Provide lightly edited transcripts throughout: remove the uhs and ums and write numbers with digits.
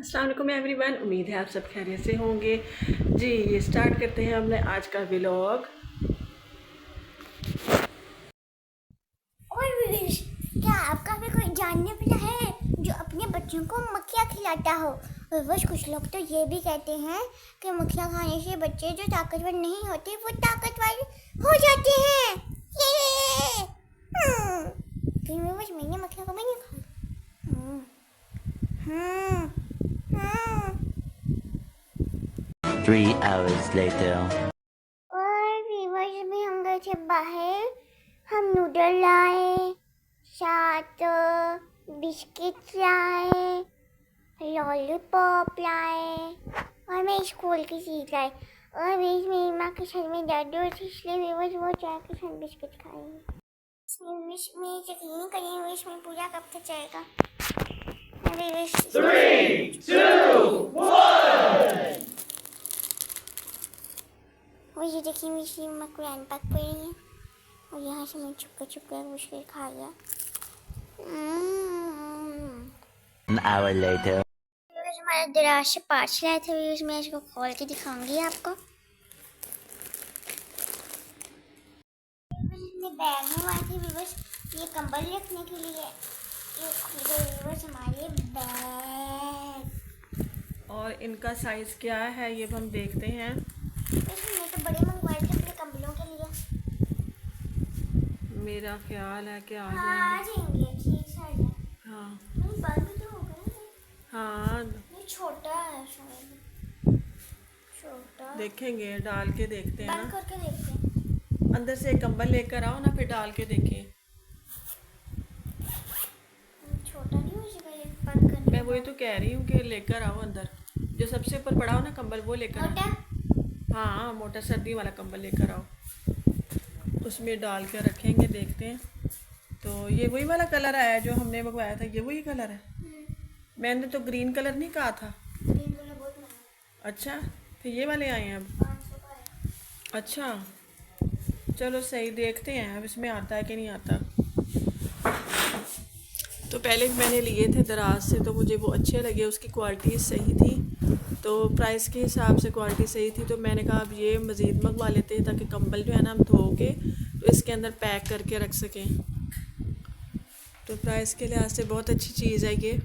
अस्सलाम वालेकुम एवरीवन, उम्मीद है आप सब खैरियत से होंगे। जी ये स्टार्ट करते हैं हमने आज का व्लॉग। और विवेश, क्या आपका भी कोई जानने वाला है जो अपने बच्चों को मक्खियाँ खिलाता हो? विवेश, कुछ लोग तो ये भी कहते हैं कि मक्खियाँ खाने से बच्चे जो ताकतवर नहीं होते वो ताकतवर हो जाते हैं। ये फिर विवेश, मैंने मक्खियाँ कभी नहीं खाई। हाँ, हाँ। 3 hours later. और विवेश भी हम गए थे बाहर। हम नूडल लाए, साथ बिस्किट लाए, लॉलीपॉप लाए और मैं स्कूल की चीज़ लाई। और बीच मेरी माँ के सर में दर्द हो थी, इसलिए विवेश वो चाय के साथ बिस्किट खाएंगे। विवेश में यकीन करिए, विवेश में पूजा कब तक जाएगा? विवेश 3, 2, 1। वो ये देखिए, मेरी माँ कुरान पाक पढ़ रही है और यहाँ से मैं छुप कर मुश्किल खा गया। An hour later. हमारा दराज से पार्सल आया था, मैं इसको खोल के दिखाऊंगी आपको। बैग में आए थे बस ये कंबल रखने के लिए, ये खुल गए बस हमारे बैग। और इनका साइज़ क्या है ये हम देखते हैं। मैं तो बड़े मंगवाए थे अपने कंबलों के लिए। मेरा ख्याल है कि आ हाँ, जाएंगे। जाएंगे, ठीक साइज है। हाँ बंद भी तो होगा ना। हाँ, ये छोटा है शायद, छोटा। देखेंगे, डाल के देखते हैं बंद ना। करके देखते हैं। अंदर से एक कंबल लेकर आओ ना, फिर डाल के देखें। छोटा नहीं हो जाएगा ये बंद करने मैं के वही बाद? तो कह रही हूँ कि लेकर आओ अंदर, जो सबसे ऊपर पड़ा हो ना कंबल वो लेकर मोटा? आओ। हाँ मोटा सर्दी वाला कंबल लेकर आओ, उसमें डाल के रखेंगे, देखते हैं। तो ये वही वाला कलर आया जो हमने मंगवाया था, ये वही कलर है। मैंने तो ग्रीन कलर नहीं कहा था। ग्रीन कलर बहुत महंगा, अच्छा, फिर ये वाले आए हैं अब। 500 का है। अच्छा चलो सही, देखते हैं अब इसमें आता है कि नहीं आता। तो पहले भी मैंने लिए थे दराज से, तो मुझे वो अच्छे लगे, उसकी क्वालिटी सही थी, तो प्राइस के हिसाब से क्वालिटी सही थी। तो मैंने कहा अब ये मज़ीद मंगवा लेते हैं ताकि कंबल जो है ना हम धो के तो इसके अंदर पैक करके रख सकें। तो प्राइस के लिहाज से बहुत अच्छी चीज़ है ये।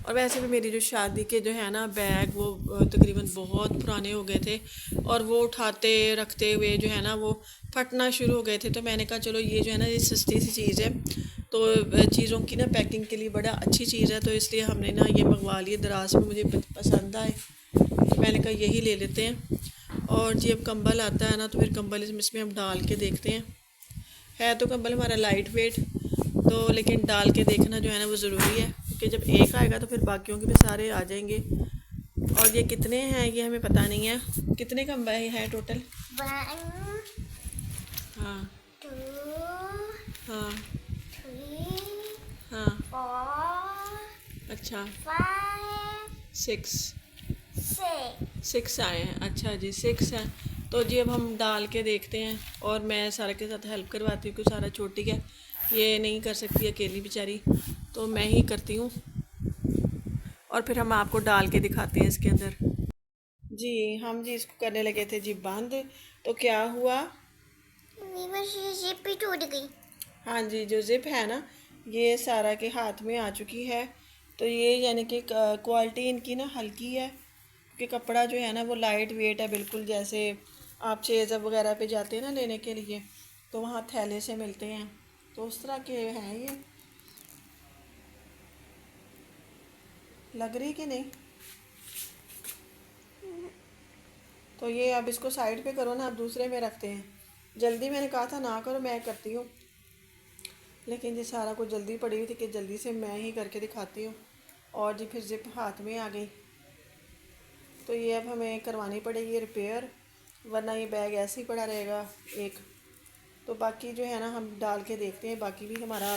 और वैसे भी मेरी जो शादी के जो है ना बैग, वो तकरीबन बहुत पुराने हो गए थे और वो उठाते रखते हुए जो है ना वो फटना शुरू हो गए थे। तो मैंने कहा चलो ये जो है ना ये सस्ती सी चीज़ है, तो चीज़ों की ना पैकिंग के लिए बड़ा अच्छी चीज़ है, तो इसलिए हमने ना ये मंगवा लिए। दराज में मुझे पसंद आए तो मैंने कहा यही ले लेते हैं। और जब कंबल आता है ना तो फिर कंबल इसमें हम डाल के देखते हैं। है तो कंबल हमारा लाइट वेट, तो लेकिन डाल के देखना जो है ना वो ज़रूरी है, क्योंकि जब एक आएगा तो फिर बाकियों के भी सारे आ जाएंगे। और ये कितने हैं ये हमें पता नहीं है, कितने कंबल हैं टोटल? 1, हाँ 2, हाँ 3, हाँ। 4, अच्छा 5, 6 6। आए हैं। अच्छा जी 6 हैं। तो जी अब हम डाल के देखते हैं, और मैं सारा के साथ हेल्प करवाती हूँ क्योंकि सारा छोटी है, ये नहीं कर सकती अकेली बेचारी, तो मैं ही करती हूँ। और फिर हम आपको डाल के दिखाते हैं इसके अंदर। जी हम जी इसको करने लगे थे जी बंद, तो क्या हुआ? बस ये जिप भी टूट गई। हाँ जी, जो ज़िप है ना ये सारा के हाथ में आ चुकी है। तो ये यानी कि क्वालिटी इनकी ना हल्की है, क्योंकि कपड़ा जो है ना वो लाइट वेट है बिल्कुल। जैसे आप चेज़अप वगैरह पे जाते हैं ना लेने के लिए, तो वहाँ थैले से मिलते हैं, तो उस तरह के हैं ये। लग रही कि नहीं? तो ये अब इसको साइड पे करो ना, अब दूसरे में रखते हैं। जल्दी मैंने कहा था ना करो, मैं करती हूँ, लेकिन ये सारा कुछ जल्दी पड़ी हुई थी कि जल्दी से मैं ही करके दिखाती हूँ। और जी फिर जिप हाथ में आ गई, तो ये अब हमें करवानी पड़ेगी रिपेयर, वरना ये बैग ऐसे ही पड़ा रहेगा एक। तो बाकी जो है ना हम डाल के देखते हैं बाकी भी हमारा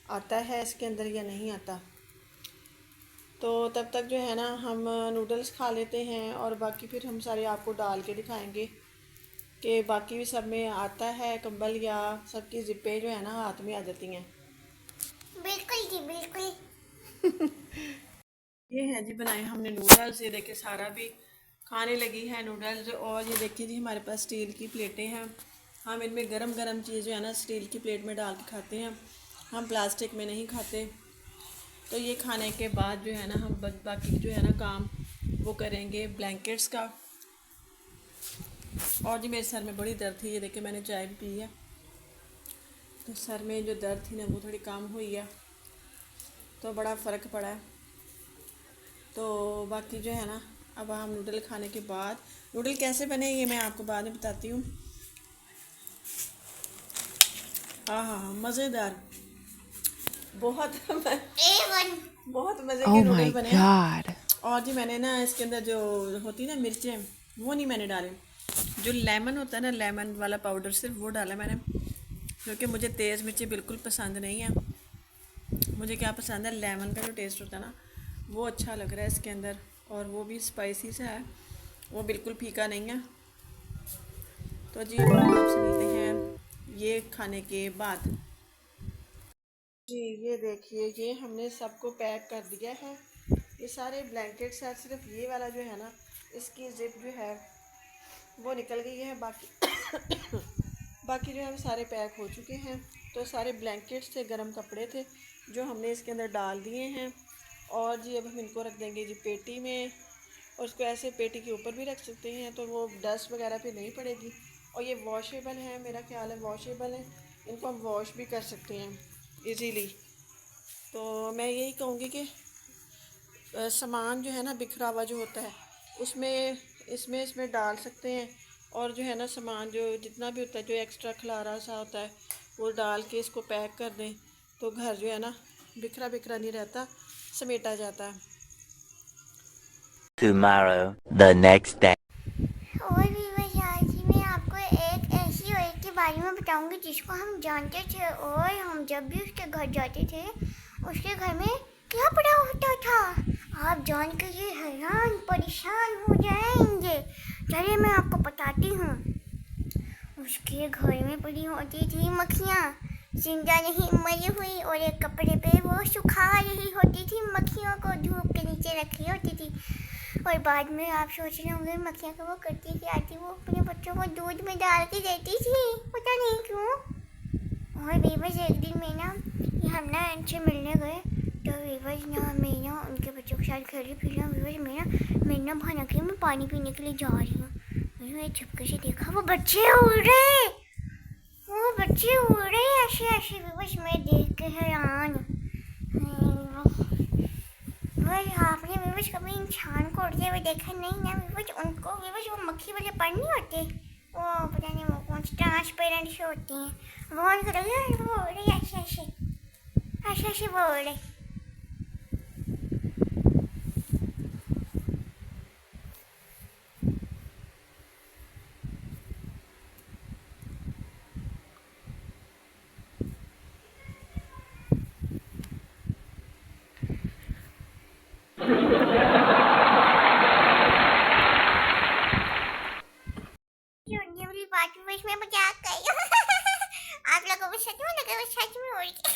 आता है इसके अंदर या नहीं आता। तो तब तक जो है ना हम नूडल्स खा लेते हैं, और बाकी फिर हम सारे आपको डाल के दिखाएंगे कि बाकी भी सब में आता है कंबल, या सबकी जिप्पें जो है ना हाथ में आ जाती हैं। बिल्कुल जी, बिल्कुल। ये हैं जी बनाए हमने नूडल्स। ये देखिए सारा भी खाने लगी है नूडल्स। और ये देखिए जी हमारे पास स्टील की प्लेटें हैं। हम इनमें गरम गरम चीज़ जो है ना स्टील की प्लेट में डाल के खाते हैं, हम प्लास्टिक में नहीं खाते। तो ये खाने के बाद जो है ना हम बाकी जो है ना काम वो करेंगे ब्लैंकेट्स का। और जी मेरे सर में बड़ी दर्द थी, ये देखिए मैंने चाय भी पी है, तो सर में जो दर्द थी ना वो थोड़ी कम हुई है, तो बड़ा फ़र्क पड़ा है। तो बाकी जो है ना अब हम नूडल खाने के बाद, नूडल कैसे बने ये मैं आपको बाद में बताती हूँ। हाँ हाँ हाँ, मज़ेदार, बहुत A1 बहुत मज़े Oh के my नूडल बने हैं। god. और जी मैंने ना इसके अंदर जो होती है ना मिर्चें, वो नहीं मैंने डाले। जो लेमन होता है ना, लेमन वाला पाउडर सिर्फ वो डाला मैंने, क्योंकि मुझे तेज़ मिर्ची बिल्कुल पसंद नहीं है। मुझे क्या पसंद है, लेमन का जो टेस्ट होता है ना वो अच्छा लग रहा है इसके अंदर, और वो भी स्पाइसी सा है, वो बिल्कुल फीका नहीं है। तो जी अब हम आपसे मिलते हैं ये खाने के बाद। जी ये देखिए ये हमने सबको पैक कर दिया है, ये सारे ब्लैंकेट्स हैं। सिर्फ ये वाला जो है ना इसकी जिप जो है वो निकल गई है, बाकी बाकी जो है वो सारे पैक हो चुके हैं। तो सारे ब्लैंकेट्स थे, गर्म कपड़े थे जो हमने इसके अंदर डाल दिए हैं। और जी अब हम इनको रख देंगे जी पेटी में, और उसको ऐसे पेटी के ऊपर भी रख सकते हैं तो वो डस्ट वगैरह पे नहीं पड़ेगी। और ये वॉशेबल है, मेरा ख्याल है वॉशेबल है, इनको हम वॉश भी कर सकते हैं इजीली। तो मैं यही कहूँगी कि सामान जो है ना बिखरा हुआ जो होता है उसमें इसमें डाल सकते हैं, और जो है ना सामान जो जितना भी होता है जो एक्स्ट्रा खलारा सा होता है वो डाल के इसको पैक कर दें, तो घर जो है ना बिखरा बिखरा नहीं रहता, समेटा जाता है। Tomorrow, the next day. और भी बस आज ही मैं आपको एक ऐसी औरत के बारे में बताऊंगी जिसको हम जानते थे, और हम जब भी उसके घर जाते थे उसके घर में क्या पड़ा होता था आप जान के ये हैरान परेशान हो जाएंगे। चलिए मैं आपको बताती हूँ। उसके घर में पड़ी होती थी मक्खियाँ, जिंदा नहीं मरी हुई, और एक कपड़े पे वो सुखा रही होती थी, मक्खियों को धूप के नीचे रखी होती थी। और बाद में आप सोच रहे होंगे मक्खियाँ को वो करती क्या थी, वो अपने बच्चों को दूध में डाल के देती थी, पता नहीं क्यों। और बेबस एक दिन में ना हम ना इनसे मिलने गए, तो बेबस ना मैं ना उनके बच्चों के साथ खेल रही फिर ना बेबस मैं ना भाना के मैं पानी पीने के लिए जा रही हूँ। मैंने छुपके से देखा वो बच्चे उड़ रहे, वो बच्चे उड़ रहे ऐसे ऐसे। बेबस मैं देख के हैरान। भाई आपने बेबस कभी इंसान को उड़ते हुए देखा नहीं ना बेबस, उनको बेबस वो मक्खी वाले पर नहीं होते, वो पता नहीं वो कौन से ट्रांसपेरेंट से होती हैं, वो उनको लगे वो उड़ रहे ऐसे ऐसे ऐसे ऐसे वो उड़ रहे। उड़ने वाली बात में बस मैं मजाक कर रही हूँ। आप लोगों को सच में लगा वो सच में उड़ गई।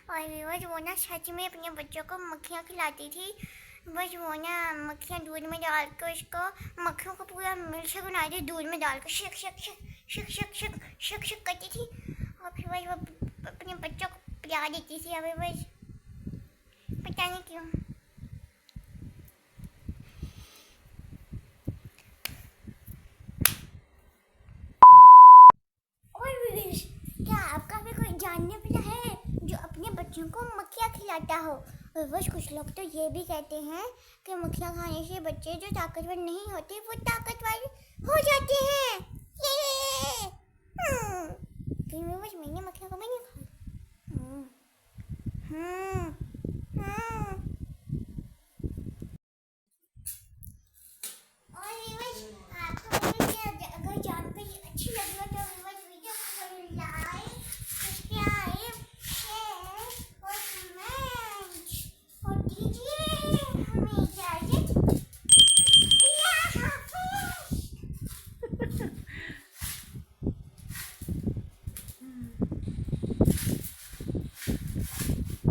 और बेबस वो ना सच में अपने बच्चों को मक्खियाँ खिलाती थी। बस वो ना मक्खियाँ दूध में डाल कर उसको, मक्खियों को पूरा मिर्च बना दी दूध में डाल कर शक शक शक शक शक शक शक शक करती थी, और फिर बस वो अपने बच्चों को पिला देती थी। अभी बस पता नहीं क्यों। क्या आपका भी कोई जानने वाला है जो अपने बच्चों को मक्खियाँ खिलाता हो? और बस कुछ लोग तो ये भी कहते हैं कि मक्खियाँ खाने से बच्चे जो ताकतवर नहीं होते वो ताकतवर हो जाते हैं। ये फिर मैं बस मैंने मक्खियाँ को मैंने खाई। और ये बस आपको अगर जानकारी अच्छी लगी हो तो बस वीडियो को लाइक सब्सक्राइब शेयर और कमेंट और दीजिए हमें इजाजत। अल्लाह हाफिज।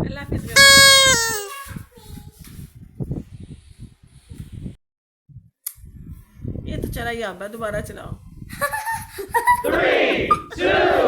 अल्लाह हाफिज़। तो चला ही अब है, दोबारा चलाओ। 3, 2,